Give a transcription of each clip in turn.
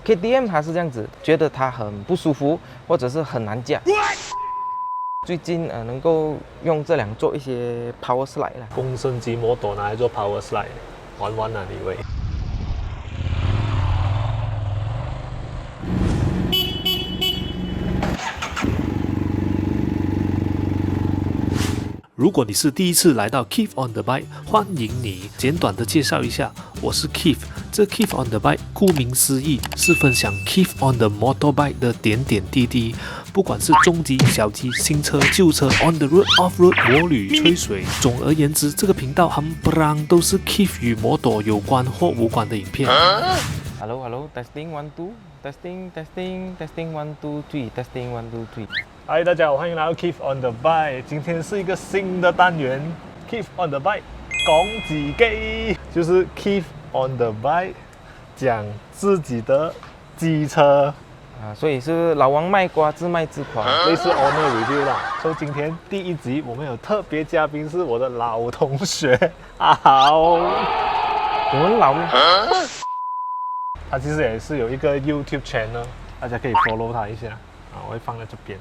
KTM 它是这样子，觉得它很不舒服，或者是很难驾。最近能够用这辆做一些 power slide 啦。公升级摩托拿来做 power slide， 玩玩啊，你以为？如果你是第一次来到 Keith on the Bike， 欢迎你。简短的介绍一下，我是 Keith。这 Keith on the Bike 顾名思义是分享 Keith on the motorbike 的点点滴滴，不管是中级、小级、新车、旧车 ，on the road、off road、摩旅、吹水。总而言之，这个频道冚唪唥都是 Keith 与摩托有关或无关的影片。Hello, testing 1 2 testing 1 2 3 testing 1 2 3。嗨，大家好，欢迎来到 Keith on the Bike。今天是一个新的单元 ，Keith on the Bike 講自己，就是 Keith on the Bike 讲自己的机车所以是老王卖瓜，自卖自夸，类似 Owner Review 啦。所以今天第一集我们有特别嘉宾，是我的老同学阿豪。我们老吗？他其实也是有一个 YouTube channel， 大家可以 follow 他一下我会放在这边。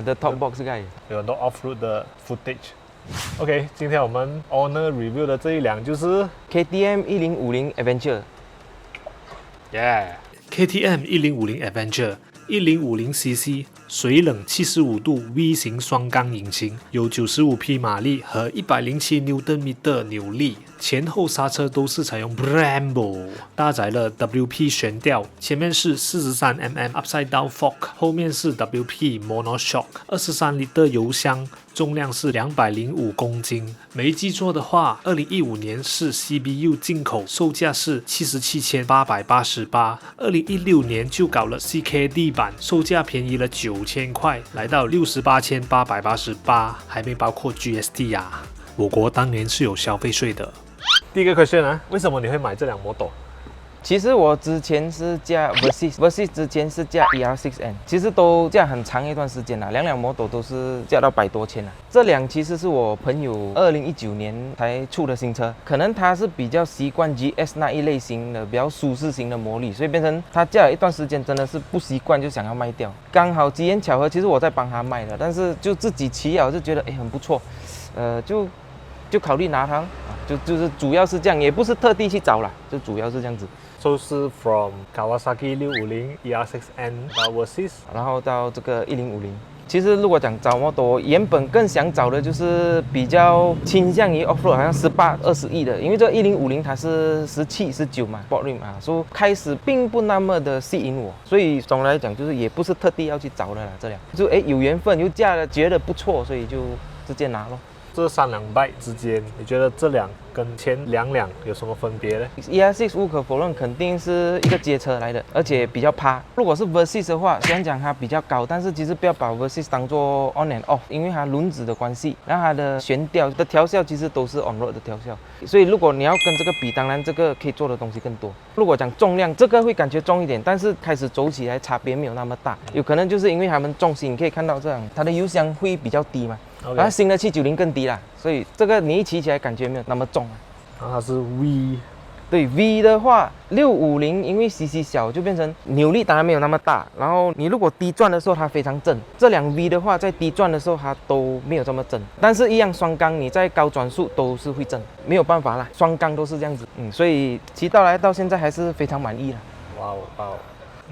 的 top box 盖有很多 off-road 的 footage。OK， 今天我们 Owner Review 的这一辆就是 KTM 1050 Adventure。KTM 1050 Adventure 1050cc 水冷75度 V 型双缸引擎，有95匹马力和107 Nm 扭力，前后刹车都是采用 Brembo， 搭载了 WP 悬吊，前面是 43mm Upside Down Fork， 后面是 WP Monoshock， 23L 油箱，重量是205公斤。没记错的话，2015年是 CBU 进口，售价是77888，2016年就搞了 CKD 版，售价便宜了9000块，来到68888，还没包括 GST 啊。我国当年是有消费税的。第一个 question 啊，为什么你会买这辆摩托？其实我之前是驾 Versys 之前是驾 ER6N， 其实都驾很长一段时间了，两辆摩托都是驾到100多千了。这辆其实是我朋友2019年才出的新车，可能他是比较习惯 GS 那一类型的比较舒适型的模拟，所以变成他驾了一段时间真的是不习惯，就想要卖掉。刚好机缘巧合，其实我在帮他卖的，但是就自己骑了就觉得很不错，就考虑拿它，就是主要是这样，也不是特地去找啦，就主要是这样子。就是 from Kawasaki 650 ER6N 到 Versys， 然后到这个1050。其实如果讲找摩托，我原本更想找的就是比较倾向于 offroad， 好像18、20亿的，因为这1050它是17、19嘛 ，Sport Rim 所以开始并不那么的吸引我，所以总的来讲就是也不是特地要去找的啦，这辆就有缘分又驾了，觉得不错，所以就直接拿咯。这3辆 bike 之间，你觉得这辆跟前2辆有什么分别呢？ ER6 无可否认肯定是一个街车来的，而且比较趴。如果是 Versys 的话，虽然讲它比较高，但是其实不要把 Versys 当做 on and off， 因为它轮子的关系，然后它的悬吊的调校其实都是 on road 的调校，所以如果你要跟这个比，当然这个可以做的东西更多。如果讲重量，这个会感觉重一点，但是开始走起来差别没有那么大，有可能就是因为它们重心，你可以看到这样，它的油箱会比较低嘛。然后新的790更低啦，所以这个你一骑起来感觉没有那么重然后它是 V， 对 V 的话，650因为 CC 小就变成扭力当然没有那么大，然后你如果低转的时候它非常正，这辆 V 的话在低转的时候它都没有这么正，但是一样双缸你在高转速都是会正，没有办法啦，双缸都是这样子，所以骑到现在还是非常满意啦。哇哦，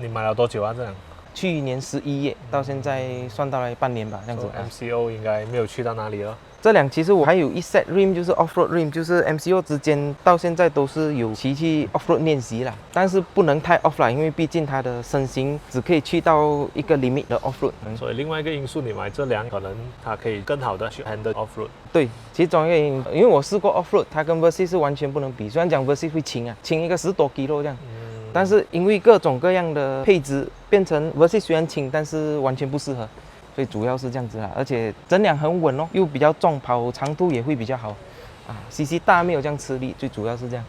你买了多久啊这辆？去年11月到现在算到来半年吧，这样子。MCO 应该没有去到哪里了。这辆其实我还有一 set rim， 就是 offroad rim， 就是 MCO 之间到现在都是有骑去 offroad 练习啦，但是不能太 off 啦，因为毕竟它的身形只可以去到一个 limit 的 offroad。所以另外一个因素，你买这辆可能它可以更好的去 handle offroad。对，其中一个原因，因为我试过 offroad， 它跟 Versys 是完全不能比，虽然讲 Versys 会轻一个10多 kg 这样。但是因为各种各样的配置，变成 Versys 虽然轻，但是完全不适合，所以主要是这样子啦。而且整辆很稳哦，又比较重，跑长途也会比较好，CC 大没有这样吃力，最主要是这样。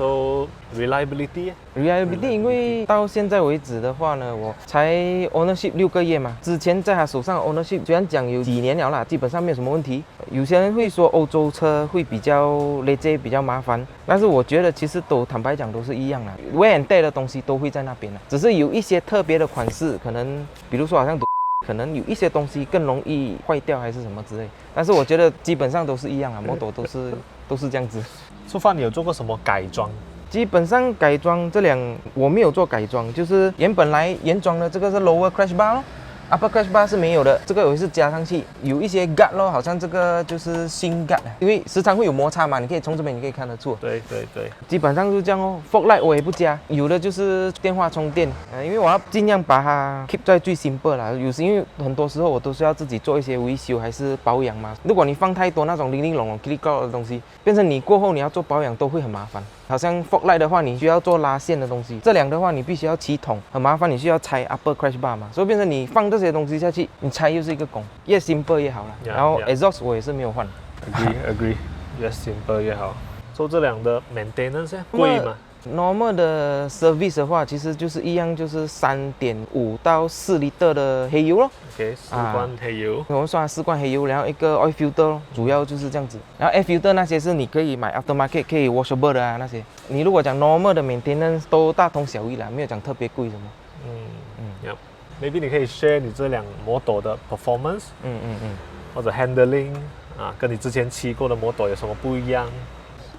So reliability Reliability， 因为到现在为止的话呢，我才 ownership 6个月嘛，之前在他手上 ownership 虽然讲有几年了啦，基本上没有什么问题。有些人会说欧洲车会比较累比较麻烦，但是我觉得其实都坦白讲都是一样啦，wear and tear 的东西都会在那边啦，只是有一些特别的款式，可能比如说好像可能有一些东西更容易坏掉还是什么之类，但是我觉得基本上都是一样啊，摩托都是这样子。出发你有做过什么改装？基本上改装这辆我没有做改装，就是本来原装的这个是 lower crash bar 咯，upper crash bar 是没有的，这个我是加上去，有一些 guard 咯，好像这个就是新 guard， 因为时常会有摩擦嘛，你可以从这边你可以看得出。对，基本上就是这样哦。fog light 我也不加，有的就是电话充电，因为我要尽量把它 keep 在最 simple 啦。有时因为很多时候我都是要自己做一些维修还是保养嘛。如果你放太多那种零零拢 click 的东西，变成你过后你要做保养都会很麻烦。好像 fog light 的话，你需要做拉线的东西；这辆的话，你必须要起桶，很麻烦，你需要拆 upper crash bar 嘛，所以变成你放这些东西下去，你拆又是一个工，越 simple 越好啦。然后 exhaust 我也是没有换。Agree， 越 simple 越好。做这辆的 maintenance 贵吗？normal 的 service 的话，其实就是一样，就是3.5到4 liter 的黑油咯。OK， 4罐黑油。我们刷4罐黑油，然后一个 oil filter 咯，主要就是这样子。然后 air filter 那些是你可以买 aftermarket 可以 washable 的啊那些。你如果讲 normal 的 maintenance 都大同小异啦，没有讲特别贵什么。Maybe 你可以 share 你这辆摩托的 performance， 或者 handling 啊，跟你之前骑过的摩托有什么不一样？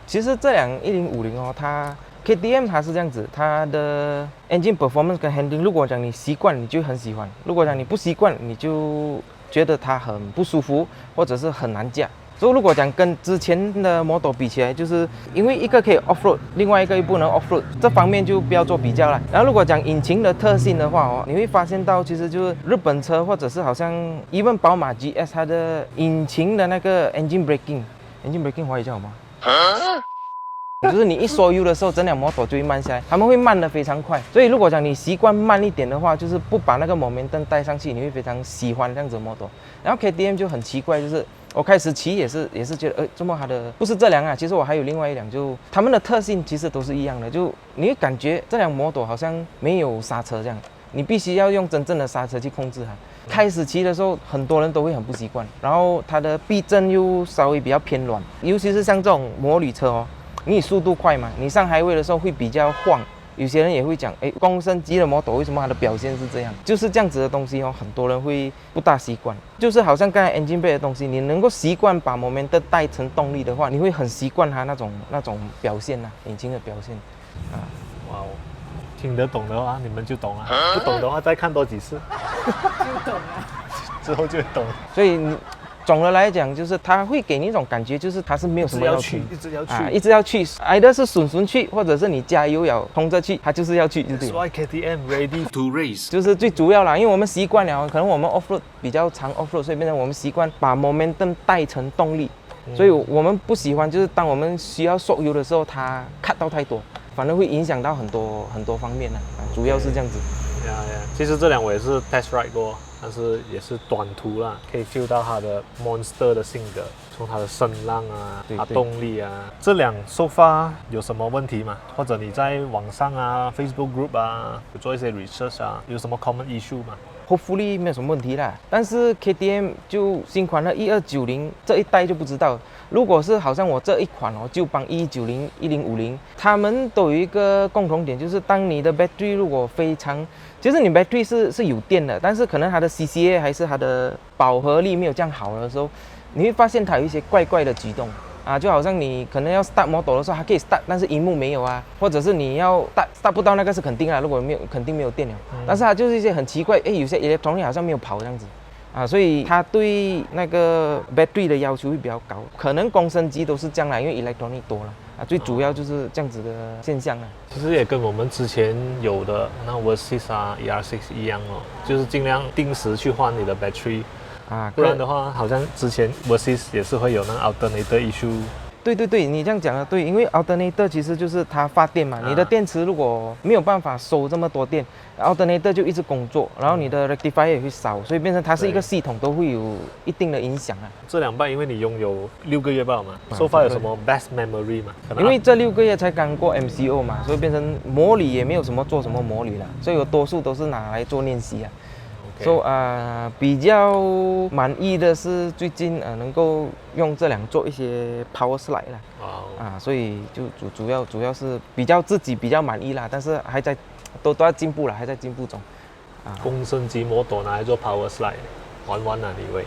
其实这辆1050哦，它 KTM 它是这样子，它的 engine performance 跟 handling， 如果讲你习惯，你就很喜欢；如果讲你不习惯，你就觉得它很不舒服，或者是很难驾。所以如果讲跟之前的摩托比起来，就是因为一个可以 off road， 另外一个又不能 off road， 这方面就不要做比较了。然后如果讲引擎的特性的话哦，你会发现到其实就是日本车或者是好像even 宝马 GS 它的引擎的那个 engine braking 华语叫什么？就是你一缩油的时候，整辆摩托就会慢下来，他们会慢得非常快。所以如果讲你习惯慢一点的话，就是不把那个 momentum 带上去，你会非常喜欢这样子的摩托。然后 KTM 就很奇怪，就是我开始骑也是觉得，这么它的不是这辆啊，其实我还有另外一辆，就他们的特性其实都是一样的，就你会感觉这辆摩托好像没有刹车这样，你必须要用真正的刹车去控制它。开始骑的时候，很多人都会很不习惯，然后它的避震又稍微比较偏软，尤其是像这种摩旅车哦。你速度快嘛，你上highway的时候会比较晃，有些人也会讲，公升级的摩托为什么它的表现是这样？就是这样子的东西哦，很多人会不大习惯。就是好像刚才 engine brake 的东西，你能够习惯把 momentum 带成动力的话，你会很习惯它那种表现啊，引擎的表现啊。哇哦，听得懂的话你们就懂了，不懂的话再看多几次就懂了，之后就懂。所以你。总的来讲，就是它会给你一种感觉，就是它是没有什么要去，一直要去，一直要去，挨的是顺去，或者是你加油要冲着去，它就是要去，就对了。That's why KTM ready to race， 就是最主要啦，因为我们习惯了，可能我们 off road 比较长 off road， 所以变成我们习惯把 momentum 带成动力，所以我们不喜欢就是当我们需要缩油的时候，它 cut 到太多，反而会影响到很多方面主要是这样子。其实这辆我也是 test ride 过。但是也是短途啦，可以 feel 到它的 monster 的性格，从它的声浪啊，它动力啊。这辆 so far 有什么问题吗？或者你在网上啊 ，Facebook group 啊，有做一些 research 啊，有什么 common issue 吗？Hopefully 没有什么问题啦。但是 KTM 就新款的1290这一代就不知道。如果是好像我这一款哦，就帮1190、1050，他们都有一个共同点，就是当你的 battery 如果非常，就是你 battery 是有电的，但是可能它的 CCA 还是它的饱和力没有这样好的时候，你会发现它有一些怪怪的举动啊，就好像你可能要 start 摩托的时候，它可以 start， 但是荧幕没有啊，或者是你要 start 不到那个是肯定啦，如果没有肯定没有电了，但是它就是一些很奇怪，有些 electronic 好像没有跑这样子。所以它对那个 battery 的要求会比较高，可能公升级都是这样啦，因为 electronic 多了最主要就是这样子的现象啦。其实也跟我们之前有的那 Versys 啊 ER6 一样哦，就是尽量定时去换你的 battery，不然的话好像之前 Versys 也是会有那 alternator issue。对对对，你这样讲的对，因为 alternator 其实就是它发电嘛，你的电池如果没有办法收这么多电，alternator 就一直工作，然后你的 rectifier 也会烧，所以变成它是一个系统都会有一定的影响啊。这两半因为你拥有6个月罢了嘛，so far 有什么 best memory 嘛？因为这6个月才刚过 MCO 嘛，所以变成模拟也没有什么做什么模拟了，所以我多数都是拿来做练习啊。所以比较满意的是最近能够用这两做一些 power slide 啦，所以就主要是自己比较满意啦，但是还在都要进步了，还在进步中。公升级摩托拿来做 power slide， 玩玩啊你喂。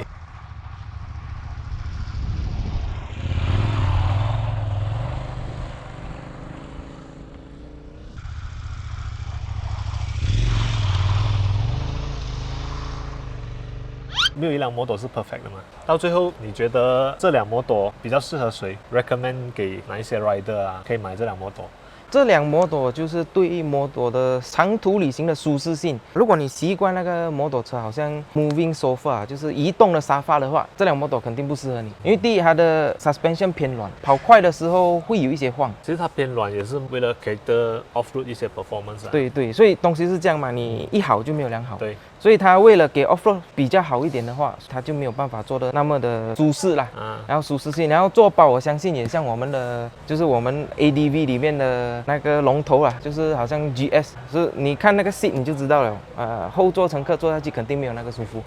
没有一辆摩托是 perfect 的嘛？到最后，你觉得这辆摩托比较适合谁 ？recommend 给哪一些 rider 啊？可以买这辆摩托？这辆摩托就是对于摩托的长途旅行的舒适性。如果你习惯那个摩托车好像 moving sofa， 就是移动的沙发的话，这辆摩托肯定不适合你。因为第一，它的 suspension 偏软，跑快的时候会有一些晃。其实它偏软也是为了给的 off-road 一些 performance 啊。对对，所以东西是这样嘛，你一好就没有两好。对。所以它为了给 off-road 比较好一点的话，它就没有办法做的那么的舒适啦。然后舒适性，然后做包，我相信也像我们的，就是我们 ADV 里面的那个龙头啦，就是好像 GS， 是你看那个 seat 你就知道了。后座乘客坐下去肯定没有那个舒服。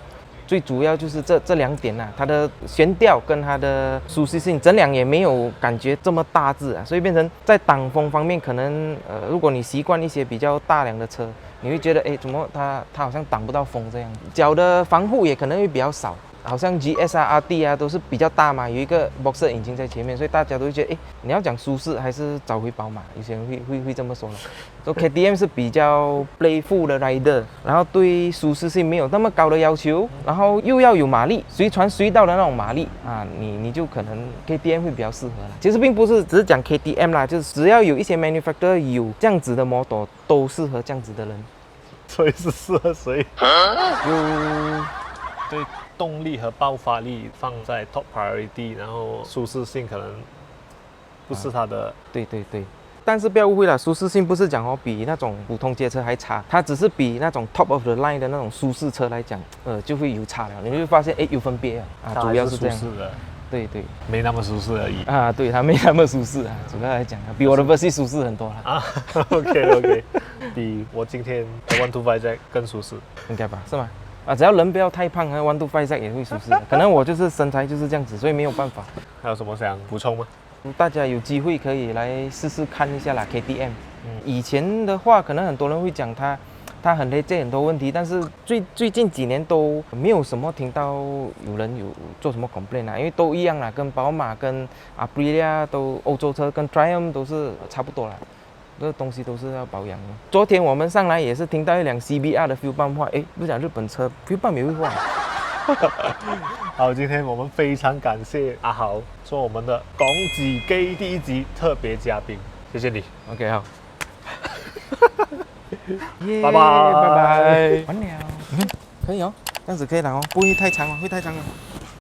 最主要就是这两点呐，它的悬吊跟它的舒适性，整辆也没有感觉这么大致啊，所以变成在挡风方面，可能如果你习惯一些比较大辆的车，你会觉得怎么它好像挡不到风这样，脚的防护也可能会比较少。好像 GS 啊、RD 啊都是比较大嘛，有一个 Boxer 引擎在前面，所以大家都会觉得，你要讲舒适还是找回宝马，有些人会这么说了。所以 KTM 是比较 playful 的 rider， 然后对舒适性没有那么高的要求，然后又要有马力，随传随到的那种马力啊，你就可能 KTM 会比较适合啦。其实并不是只是讲 KTM 啦，就是只要有一些 manufacturer 有这样子的摩托，都适合这样子的人。所以是适合谁？对动力和爆发力放在 top priority， 然后舒适性可能不是它的。对对对。但是不要误会了，舒适性不是讲比那种普通街车还差，它只是比那种 top of the line 的那种舒适车来讲，就会有差了。你会发现，有分别主要是这样。舒适的。对对，没那么舒适而已。对，它没那么舒适啊，主要来讲比我的 Versys 舒适很多了。OK， 比我今天的125 Jack 更舒适，应该吧？是吗？只要人不要太胖，125 Jack 也会舒适。可能我就是身材就是这样子，所以没有办法。还有什么想补充吗？大家有机会可以来试试看一下啦 KTM。以前的话，可能很多人会讲它很累赘很多问题，但是最近几年都没有什么听到有人有做什么 complaint 因为都一样啦，跟宝马、跟 Aprilia 都欧洲车跟 Triumph 都是差不多啦。这东西都是要保养的。昨天我们上来也是听到一辆 CBR 的 fuel pump 坏，不是讲日本车 fuel pump 也会坏。好，今天我们非常感谢阿豪做我们的讲自己第一集特别嘉宾，谢谢你。OK， 好。拜拜拜拜，完了。可以这样子可以了不会太长了，会太长了。